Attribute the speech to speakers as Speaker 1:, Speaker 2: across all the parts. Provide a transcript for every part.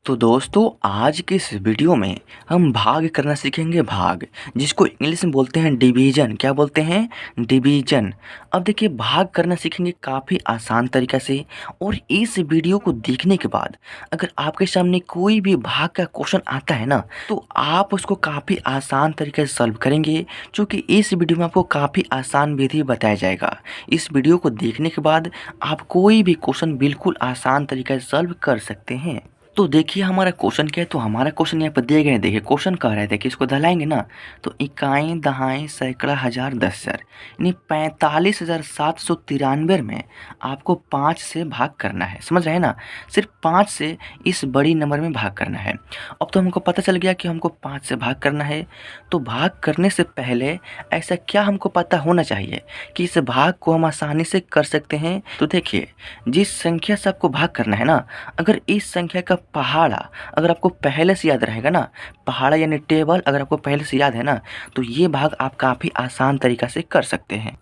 Speaker 1: तो दोस्तों आज के इस वीडियो में हम भाग करना सीखेंगे भाग जिसको इंग्लिश में बोलते हैं डिवीजन। क्या बोलते हैं? डिवीजन। अब देखिए भाग करना सीखेंगे काफ़ी आसान तरीक़ा से। और इस वीडियो को देखने के बाद अगर आपके सामने कोई भी भाग का क्वेश्चन आता है ना तो आप उसको काफ़ी आसान तरीके से सॉल्व करेंगे, क्योंकि इस वीडियो में आपको काफ़ी आसान विधि बताया जाएगा। इस वीडियो को देखने के बाद आप कोई भी क्वेश्चन बिल्कुल आसान तरीके से सॉल्व कर सकते हैं। तो देखिए हमारा क्वेश्चन क्या है। तो हमारा क्वेश्चन यहाँ पर दिए गए हैं। देखिए क्वेश्चन कह रहे थे कि इसको दहलाएंगे ना तो इकाई दहाई सैकड़ा हज़ार 10,000 यानी 45,793 में आपको 5 से भाग करना है। समझ रहे हैं ना? सिर्फ 5 से इस बड़ी नंबर में भाग करना है। अब तो हमको पता चल गया कि हमको 5 से भाग करना है। तो भाग करने से पहले ऐसा क्या हमको पता होना चाहिए कि इस भाग को हम आसानी से कर सकते हैं। तो देखिए जिस संख्या से आपको भाग करना है ना, अगर इस संख्या का पहाड़ा अगर आपको पहले से याद रहेगा ना, पहाड़ा यानी टेबल अगर आपको पहले से याद है ना, तो ये भाग आप काफ़ी आसान तरीक़ा से कर सकते हैं।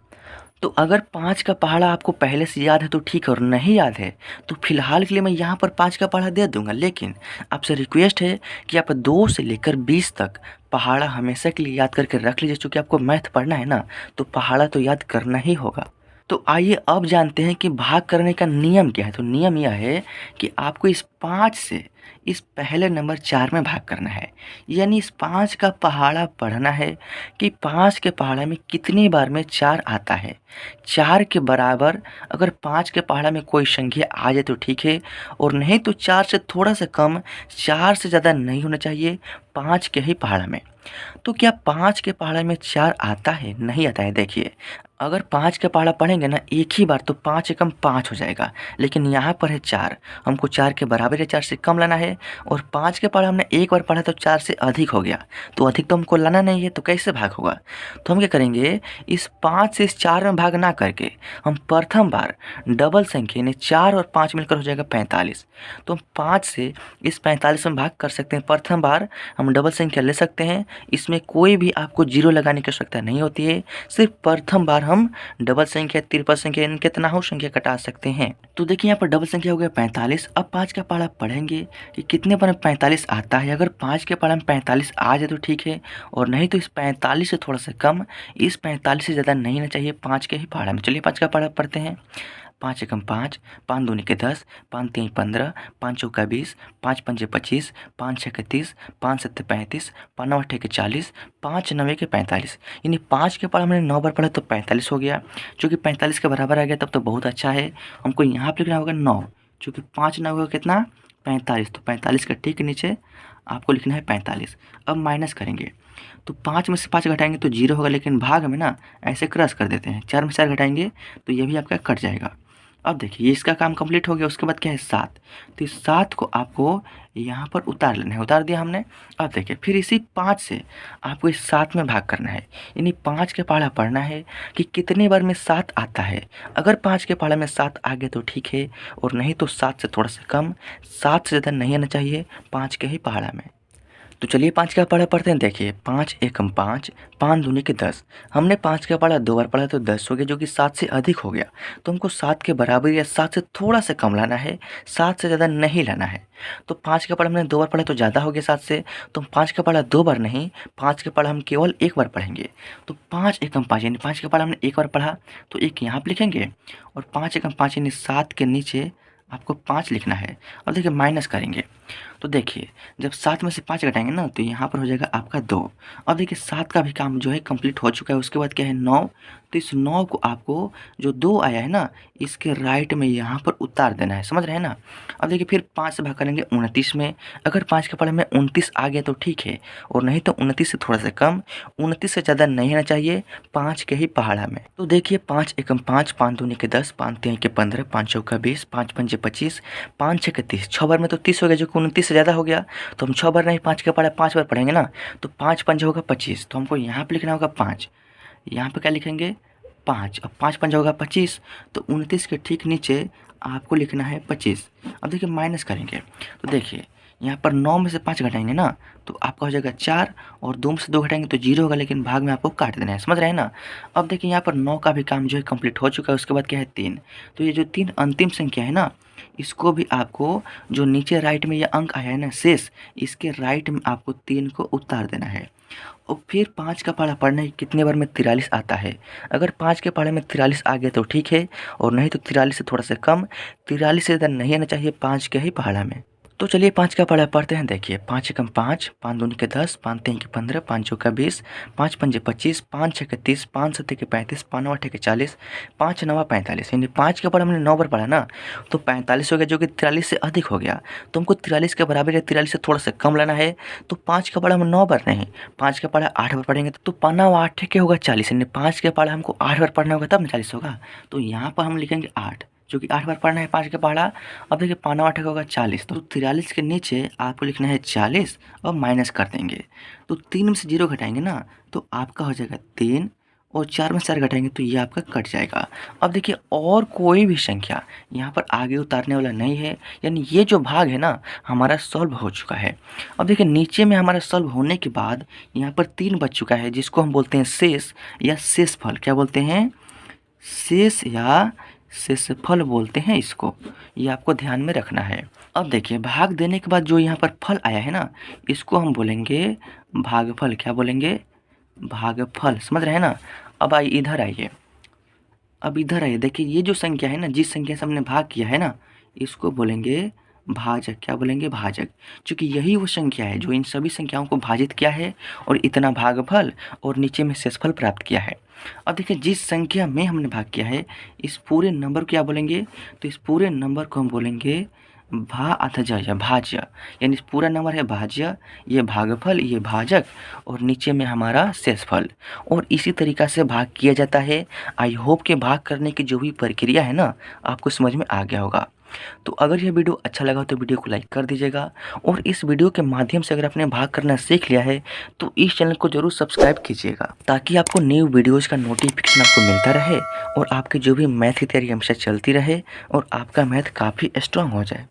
Speaker 1: तो अगर 5 का पहाड़ा आपको पहले से याद है तो ठीक है, और नहीं याद है तो फिलहाल के लिए मैं यहाँ पर 5 का पहाड़ा दे दूँगा। लेकिन आपसे रिक्वेस्ट है कि आप 2 से लेकर 20 तक पहाड़ा हमेशा के लिए याद करके रख लीजिए। चूँकि आपको मैथ पढ़ना है ना तो पहाड़ा तो याद करना ही होगा। तो आइए अब जानते हैं कि भाग करने का नियम क्या है। तो नियम यह है कि आपको इस 5 से इस पहले नंबर 4 में भाग करना है। यानी इस 5 का पहाड़ा पढ़ना है कि 5 के पहाड़ा में कितनी बार में 4 आता है। 4 के बराबर अगर 5 के पहाड़ा में कोई संख्या आ जाए तो ठीक है, और नहीं तो 4 से थोड़ा सा कम, 4 से ज़्यादा नहीं होना चाहिए 5 के ही पहाड़ा में। तो क्या 5 के पहाड़ा में 4 आता है? नहीं आता है। देखिए अगर 5 का पहाड़ा पढ़ेंगे ना एक ही बार तो 5 एकम 5 हो जाएगा, लेकिन यहाँ पर है 4, हमको 4 के बराबर या 4 से कम लाना है। और 5 के पहाड़ा हमने एक बार पढ़ा तो 4 से अधिक हो गया, तो अधिक तो हमको लाना नहीं है, तो कैसे भाग होगा? तो हम क्या करेंगे, इस 5 से इस 4 में भाग ना करके हम प्रथम बार डबल संख्या यानी 4 और 5 मिलकर हो जाएगा 45। तो हम 5 से इस 45 में भाग कर सकते हैं। प्रथम बार हम डबल संख्या ले सकते हैं, इसमें कोई भी आपको जीरो लगाने की आवश्यकता नहीं होती है। सिर्फ प्रथम बार हम डबल संख्या, तिरपन संख्या यानी कितना हो संख्या कटा सकते हैं। तो देखिए यहाँ पर डबल संख्या हो गया 45। अब 5 का पहाड़ा पढ़ेंगे कि कितने बार में 45 आता है। अगर 5 के पहाड़ा में 45 आ जाए तो ठीक है, और नहीं तो इस 45 से थोड़ा सा कम, इस 45 से ज़्यादा नहीं होना चाहिए 5 के ही पहाड़ा में। चलिए 5 का पहाड़ा पढ़ते हैं। 5 एकम 5, 5 दूनी के 10, 5 तीन 15, 5 चौका 20, 5 पंजे 25, 5 छः के 30, 5 सत्ते 35, 5 नौ अट्ठे के 40, 5 नवे के 45। यानी 5 के पहाड़ा हमने 9 बार पढ़ा तो 45 हो गया। चूँकि 45 के बराबर आ गया तब तो बहुत अच्छा है। हमको यहाँ पर लिखना होगा 9, चूँकि 5 9 होगा कितना 45, तो 45 का ठीक नीचे आपको लिखना है 45। अब माइनस करेंगे तो 5 में से 5 घटाएंगे तो 0 होगा, लेकिन भाग में ना ऐसे क्रॉस कर देते हैं। 4 में 4 घटाएंगे तो ये भी आपका कट जाएगा। अब देखिए ये इसका काम कंप्लीट हो गया। उसके बाद क्या है 7, तो इस 7 को आपको यहाँ पर उतार लेना है। उतार दिया हमने। अब देखिए फिर इसी 5 से आपको इस 7 में भाग करना है, यानी 5 के पहाड़ा पढ़ना है कि कितने बार में 7 आता है। अगर 5 के पहाड़ा में 7 आ गया तो ठीक है, और नहीं तो 7 से थोड़ा सा कम, 7 से ज़्यादा नहीं आना चाहिए 5 के ही पहाड़ा में। तो चलिए 5 का पहाड़ा पढ़ते हैं। देखिए 5 एकम 5, 5 दूनी के 10। हमने 5 का पहाड़ा 2 बार पढ़ा तो 10 हो गया, जो कि 7 से अधिक हो गया। तो हमको 7 के बराबर या 7 से थोड़ा सा कम लाना है, 7 से ज़्यादा नहीं लाना है। तो 5 का पहाड़ा हमने 2 बार पढ़ा तो ज़्यादा हो गया 7 से, तो हम 5 का पहाड़ा 2 बार नहीं, 5 का पहाड़ा हम केवल 1 बार पढ़ेंगे। तो 5 एकम 5 यानी 5 का पहाड़ा हमने 1 बार पढ़ा तो 1 यहाँ पर लिखेंगे, और 5 एकम 5 यानी 7 के नीचे आपको 5 लिखना है। और देखिए माइनस करेंगे तो देखिए जब 7 में से 5 घटाएंगे ना तो यहाँ पर हो जाएगा आपका 2। अब देखिए 7 का भी काम जो है कंप्लीट हो चुका है। उसके बाद क्या है 9, तो इस 9 को आपको जो 2 आया है ना इसके राइट में यहाँ पर उतार देना है। समझ रहे हैं ना? अब देखिए फिर 5 से भाग करेंगे 29 में। अगर 5 के पहाड़े में 29 आ गया तो ठीक है, और नहीं तो 29 से थोड़ा सा कम, 29 से ज़्यादा नहीं आना चाहिए 5 के ही पहाड़ा में। तो देखिए 5 एकम 5, 5 दूनी के 10, 5 तीन के 15, 5 चौका 20, 5 पंजे 25, 5 छः के 30। 6 बार में तो 30 हो गया, जो कि 29 से ज़्यादा हो गया। तो हम 6 बार नहीं 5 का पहाड़ा 5 बार पढ़ेंगे ना, तो 5 पंजे होगा 25। तो हमको यहाँ पे लिखना होगा 5, यहाँ पे क्या लिखेंगे 5। अब 5 पंजा होगा 25, तो 29 के ठीक नीचे आपको लिखना है 25। अब देखिए माइनस करेंगे तो देखिए यहाँ पर 9 में से 5 घटाएंगे ना तो आपका हो जाएगा 4 और 2 में से 2 घटाएंगे तो 0 होगा, लेकिन भाग में आपको काट देना है, समझ रहे हैं ना। अब देखिए यहाँ पर 9 का भी काम जो है कंप्लीट हो चुका है। उसके बाद क्या है 3। तो ये जो 3 अंतिम संख्या है ना, इसको भी आपको जो नीचे राइट में ये अंक आया है ना शेष, इसके राइट में आपको 3 को उतार देना है। और फिर 5 का पहाड़ा पढ़ना है कितने बार में 43 आता है। अगर 5 के पहाड़े में 43 आ गया तो ठीक है, और नहीं तो 43 से थोड़ा सा कम, 43 से ज़्यादा नहीं आना चाहिए 5 के ही पहाड़ा में। तो चलिए 5 का पहाड़ा पढ़ते हैं। देखिए 5 एकम 5, 5 दूनी के 10, 5 तीन के 15, 5 चौका 20, 5 पंजे 25, 5 छः के 30, 5 सत्ते के 35, 5 नौ अठे के 40, 5 नवा 45। यानी 5 के पहाड़ा हमने 9 बार पढ़ा ना, तो 45 हो गया जो कि 43 से अधिक हो गया। तो हमको 43 के बराबर या 43 से थोड़ा सा कम लाना है। तो 5 का पहाड़ा हम 9 बार नहीं, 5 का पहाड़ा 8 बार पढ़ेंगे तो 5 नौ 8 के होगा 40। यानी 5 के पहाड़ा हमको 8 बार पढ़ना होगा तब ना 40 होगा। तो यहाँ पर हम लिखेंगे 8, जो कि 8 बार पढ़ना है 5 का पहाड़ा। अब देखिए 5 नौ 8 का होगा 40, तो 43 के नीचे आपको लिखना है 40 और माइनस कर देंगे। तो 3 में से 0 घटाएंगे ना तो आपका हो जाएगा 3, और 4 में 4 घटाएंगे तो ये आपका कट जाएगा। अब देखिए और कोई भी संख्या यहाँ पर आगे उतारने वाला नहीं है, यानी ये जो भाग है ना हमारा सॉल्व हो चुका है। अब देखिए नीचे में हमारा सॉल्व होने के बाद यहाँ पर 3 बच चुका है, जिसको हम बोलते हैं शेष या शेषफल। क्या बोलते हैं? शेष या शेषफल बोलते हैं इसको, ये आपको ध्यान में रखना है। अब देखिए भाग देने के बाद जो यहाँ पर फल आया है ना, इसको हम बोलेंगे भागफल। क्या बोलेंगे? भागफल, समझ रहे हैं ना। अब आइए इधर आइए, अब इधर आइए, देखिए ये जो संख्या है ना, जिस संख्या से हमने भाग किया है ना, इसको बोलेंगे भाजक। क्या बोलेंगे? भाजक। क्योंकि यही वो संख्या है जो इन सभी संख्याओं को भाजित किया है और इतना भागफल और नीचे में शेषफल प्राप्त किया है। अब देखिए जिस संख्या में हमने भाग किया है, इस पूरे नंबर को क्या बोलेंगे? तो इस पूरे नंबर को हम बोलेंगे भाज्य या भाज्य। यानी इस पूरा नंबर है भाज्य, ये भागफल, ये भाजक, और नीचे में हमारा शेषफल। और इसी तरीक़ा से भाग किया जाता है। आई होप कि भाग करने की जो भी प्रक्रिया है ना आपको समझ में आ गया होगा। तो अगर यह वीडियो अच्छा लगा तो वीडियो को लाइक कर दीजिएगा, और इस वीडियो के माध्यम से अगर आपने भाग करना सीख लिया है तो इस चैनल को जरूर सब्सक्राइब कीजिएगा, ताकि आपको न्यू वीडियोज़ का नोटिफिकेशन आपको मिलता रहे और आपकी जो भी मैथ की तैयारी हमेशा चलती रहे और आपका मैथ काफ़ी स्ट्रांग हो जाए।